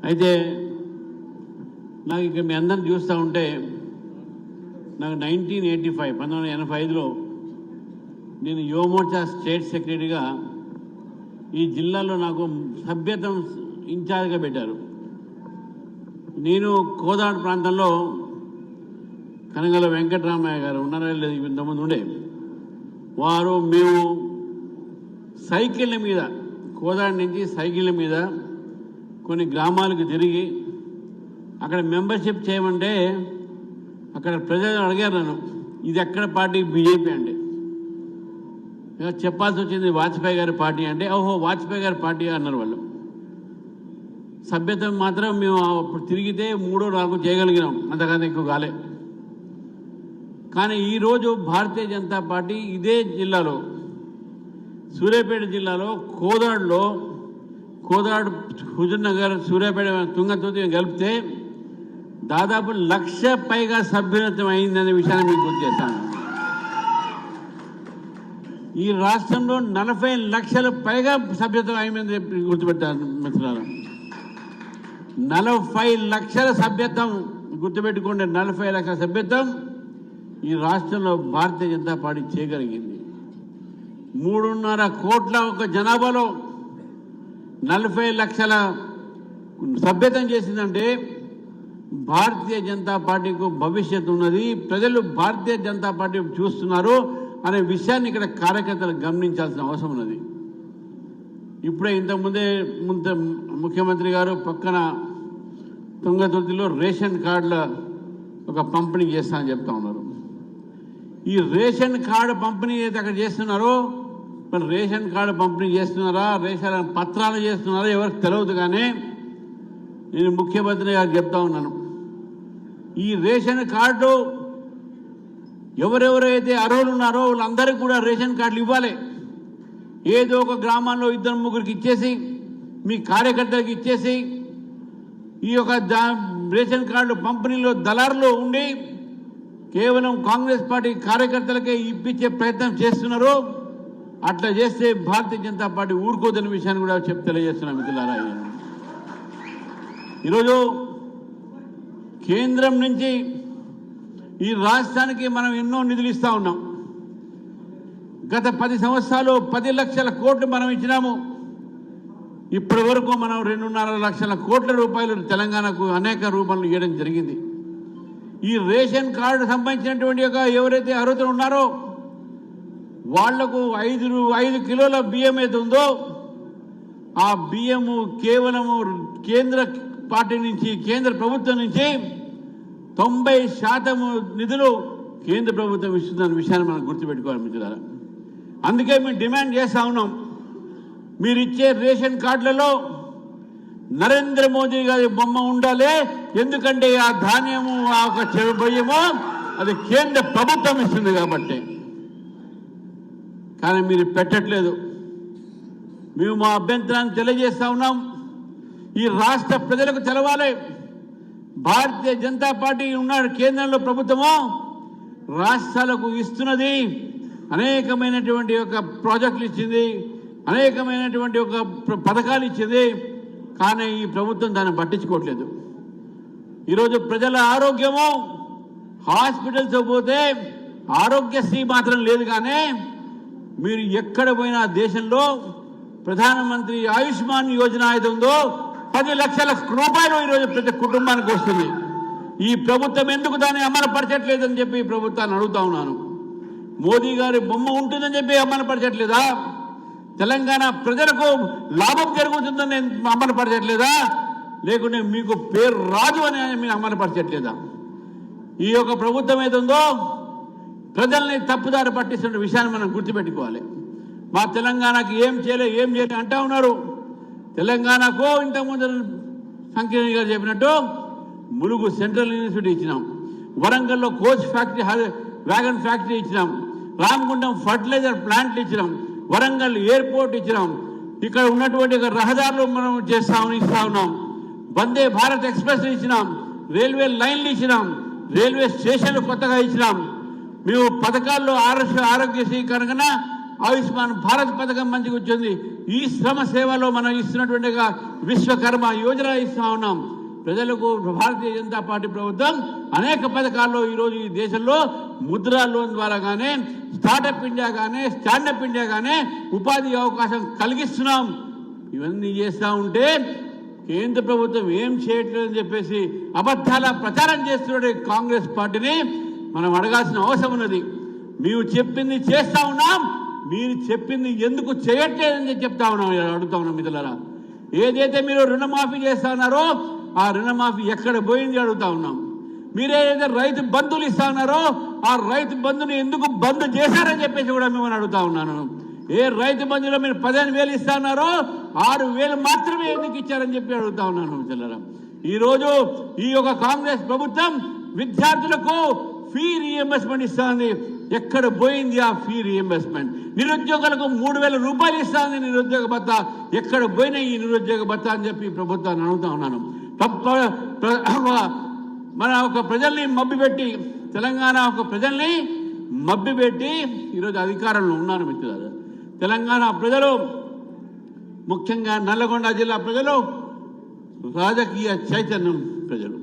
అయితే నాకు ఇక మీ అందరిని చూస్తూ ఉంటే నాకు 1985లో నేను యువమోర్చా స్టేట్ సెక్రటరీగా ఈ జిల్లాలో నాకు సభ్యత్వం ఇన్ఛార్జ్గా పెట్టారు. నేను కోదాడ ప్రాంతంలో కనగల వెంకటరామయ్య గారు ఉన్నారా లేదు ఇంతకుముందు ఉండే వారు మేము సైకిళ్ళ మీద కోదాడ నుంచి సైకిళ్ళ మీద కొన్ని గ్రామాలకు తిరిగి అక్కడ మెంబర్షిప్ చేయమంటే అక్కడ ప్రజలు అడిగారు నన్ను, ఇది ఎక్కడ పార్టీ? బీజేపీ అంటే చెప్పాల్సి వచ్చింది వాజ్పేయి గారి పార్టీ అంటే, ఓహో వాజ్పేయి గారి పార్టీ అన్నారు వాళ్ళు. సభ్యత్వం మాత్రం మేము అప్పుడు తిరిగితే 3-4 చేయగలిగినాం, అంతకన్నా ఎక్కువ కాలే. కానీ ఈరోజు భారతీయ జనతా పార్టీ ఇదే జిల్లాలో సూర్యాపేట జిల్లాలో కోదాడ్ హుజూర్నగర్ సూర్యాపేట తుంగతుర్తి కలిపితే దాదాపు 1,00,000 పైగా సభ్యత్వం అయిందనే విషయాన్ని మీకు గుర్తు చేస్తాను. ఈ రాష్ట్రంలో 40 లక్షల పైగా సభ్యత్వం అయిందని చెప్పి గుర్తుపెట్టాను మిత్రులారా. 40 లక్షల సభ్యత్వం గుర్తుపెట్టుకోండి. 40 లక్షల సభ్యత్వం ఈ రాష్ట్రంలో భారతీయ జనతా పార్టీ చేయగలిగింది. 3.5 కోట్ల ఒక జనాభాలో 40 లక్షల సభ్యత్వం చేసిందంటే భారతీయ జనతా పార్టీకు భవిష్యత్తు ఉన్నది, ప్రజలు భారతీయ జనతా పార్టీ చూస్తున్నారు అనే విషయాన్ని ఇక్కడ కార్యకర్తలు గమనించాల్సిన అవసరం ఉన్నది. ఇప్పుడే ఇంతకుముందే ముఖ్యమంత్రి గారు పక్కన తుంగతుర్తిలో రేషన్ కార్డుల ఒక పంపిణీ చేస్తానని చెప్తా ఉన్నారు. ఈ రేషన్ కార్డు పంపిణీ అయితే అక్కడ చేస్తున్నారో మరి రేషన్ కార్డు పంపిణీ చేస్తున్నారా, రేషన్ పత్రాలు చేస్తున్నారా ఎవరికి తెలియదు. కానీ నేను ముఖ్యమంత్రి గారు చెప్తా ఉన్నాను, ఈ రేషన్ కార్డు ఎవరెవరైతే అర్హులు ఉన్నారో వాళ్ళందరికీ కూడా రేషన్ కార్డులు ఇవ్వాలి. ఏదో ఒక గ్రామాల్లో 2-3 ఇచ్చేసి మీ కార్యకర్తలకు ఇచ్చేసి ఈ యొక్క రేషన్ కార్డు పంపిణీలో దళారులు ఉండి కేవలం కాంగ్రెస్ పార్టీ కార్యకర్తలకే ఇప్పించే ప్రయత్నం చేస్తున్నారు. అట్లా చేస్తే భారతీయ జనతా పార్టీ ఊరుకోదన్న విషయాన్ని కూడా తెలియజేస్తున్నాం మిత్రులారా. ఈరోజు కేంద్రం నుంచి ఈ రాష్ట్రానికి మనం ఎన్నో నిధులు ఇస్తూ ఉన్నాం. గత 10 సంవత్సరాలు 10 లక్షల కోట్లు మనం ఇచ్చినాము. ఇప్పటి వరకు మనం 2.5 లక్షల కోట్ల రూపాయలు తెలంగాణకు అనేక రూపాయలు ఇవ్వడం జరిగింది. ఈ రేషన్ కార్డు సంబంధించినటువంటి ఎవరైతే అర్హతలు ఉన్నారో వాళ్లకు 5 కిలోల బియ్యం ఏది ఉందో ఆ బియ్యము కేవలము కేంద్ర పార్టీ నుంచి కేంద్ర ప్రభుత్వం నుంచి 90% నిధులు కేంద్ర ప్రభుత్వం ఇస్తుందన్న విషయాన్ని మనం గుర్తుపెట్టుకోవాలి మిత్రులారా. అందుకే మేము డిమాండ్ చేస్తా ఉన్నాం, మీరు ఇచ్చే రేషన్ కార్డులలో నరేంద్ర మోదీ గారి బొమ్మ ఉండాలి. ఎందుకంటే ఆ ధాన్యము ఆ బియ్యము అది కేంద్ర ప్రభుత్వం ఇస్తుంది కాబట్టి. కానీ మీరు పెట్టట్లేదు. మేము మా అభ్యంతరాన్ని తెలియజేస్తా ఉన్నాం. ఈ రాష్ట్ర ప్రజలకు తెలవాలి, భారతీయ జనతా పార్టీ ఉన్నాడు కేంద్రంలో ప్రభుత్వము రాష్ట్రాలకు ఇస్తున్నది, అనేకమైనటువంటి ప్రాజెక్టులు ఇచ్చింది, అనేకమైనటువంటి పథకాలు ఇచ్చింది. కానీ ఈ ప్రభుత్వం దాన్ని పట్టించుకోవట్లేదు. ఈరోజు ప్రజల ఆరోగ్యము హాస్పిటల్స్ పోతే ఆరోగ్యశ్రీ మాత్రం లేదు. కానీ మీరు ఎక్కడ పోయినా దేశంలో ప్రధానమంత్రి ఆయుష్మాన్ యోజన ఏది ఉందో 10 లక్షల రూపాయలు ఈరోజు ప్రతి కుటుంబానికి వస్తుంది. ఈ ప్రభుత్వం ఎందుకు దాన్ని అమలుపరచట్లేదని చెప్పి ప్రభుత్వాన్ని అడుగుతా ఉన్నాను. మోదీ గారి బొమ్మ ఉంటుందని చెప్పి అమలుపరచట్లేదా? తెలంగాణ ప్రజలకు లాభం జరుగుతుందని అమలుపరచట్లేదా? లేకుంటే మీకు పేరు రాదు అని మీరు అమలుపరచట్లేదా? ఈ యొక్క ప్రభుత్వం ఏదుందో ప్రజల్ని తప్పుదారి పట్టిస్తున్న విషయాన్ని మనం గుర్తుపెట్టుకోవాలి. మా తెలంగాణకి ఏం చేయలే అంటా ఉన్నారు. తెలంగాణకు ఇంతకుముందు సంకీర్ణ గారు చెప్పినట్టు ములుగు సెంట్రల్ యూనివర్సిటీ ఇచ్చినాం, వరంగల్లో కోచ్ ఫ్యాక్టరీ వ్యాగన్ ఫ్యాక్టరీ ఇచ్చినాం, రామగుండం ఫర్టిలైజర్ ప్లాంట్లు ఇచ్చినాం, వరంగల్ ఎయిర్పోర్ట్ ఇచ్చినాం. ఇక్కడ ఉన్నటువంటి రహదారులు మనం ఇస్తా ఉన్నాం. వందే భారత్ ఎక్స్ప్రెస్ ఇచ్చినాం, రైల్వే లైన్లు ఇచ్చినాం, రైల్వే స్టేషన్లు కొత్తగా ఇచ్చినాం. మేము పథకాల్లో ఆరోగ్యశ్రీ కనుక ఆయుష్మాన్ భారత్ పథకం మంచిగా వచ్చింది. ఈ శ్రమ సేవలో మనం ఇస్తున్నటువంటి విశ్వకర్మ యోజన ఇస్తా ఉన్నాం. ప్రజలకు భారతీయ జనతా పార్టీ ప్రభుత్వం అనేక పథకాల్లో ఈరోజు ఈ దేశంలో ముద్రా లోన్ ద్వారా కానీ, స్టార్టప్ ఇండియా కానీ, స్టాండప్ ఇండియా కానీ ఉపాధి అవకాశం కలిగిస్తున్నాం. ఇవన్నీ చేస్తూ ఉంటే కేంద్ర ప్రభుత్వం ఏం చేయట్లేదని చెప్పేసి అబద్ధాల ప్రచారం చేస్తున్న కాంగ్రెస్ పార్టీని మనం అడగాల్సిన అవసరం ఉన్నది. మేము చెప్పింది చేస్తా ఉన్నాం, మీరు చెప్పింది ఎందుకు చేయట్లేదని చెప్తా ఉన్నాం, అడుగుతా ఉన్నాం. మిత్రులారా, ఏదైతే మీరు రుణమాఫీ చేస్తా ఉన్నారో ఆ రుణమాఫీ ఎక్కడ పోయింది అడుగుతా ఉన్నాం. మీరేదైతే రైతు బంధువులు ఇస్తా ఉన్నారో ఆ రైతు బంధుని ఎందుకు బంద్ చేశారని చెప్పేసి కూడా మిమ్మల్ని అడుగుతా ఉన్నాను. ఏ రైతు బంధులో మీరు 15,000 ఇస్తా ఉన్నారో 6,000 మాత్రమే ఎందుకు ఇచ్చారని చెప్పి అడుగుతా ఉన్నాను. మిత్రులారా, ఈరోజు ఈ యొక్క కాంగ్రెస్ ప్రభుత్వం విద్యార్థులకు ఫీ రీఎంబర్స్మెంట్ ఇస్తుంది. ఎక్కడ పోయింది ఆ ఫీ రీఎంబర్స్మెంట్? నిరుద్యోగులకు 3,000 రూపాయలు ఇస్తుంది నిరుద్యోగ భత్తా. ఎక్కడ పోయినా ఈ నిరుద్యోగ భత్తా అని చెప్పి ప్రభుత్వాన్ని అడుగుతా ఉన్నాను. మన ఒక ప్రజల్ని మభ్యపెట్టి, తెలంగాణ ఒక ప్రజల్ని మభ్యపెట్టి ఈరోజు అధికారంలో ఉన్నారు. మిత్రులారా, తెలంగాణ ప్రజలు, ముఖ్యంగా నల్లగొండ జిల్లా ప్రజలు రాజకీయ చైతన్యం ప్రజలు.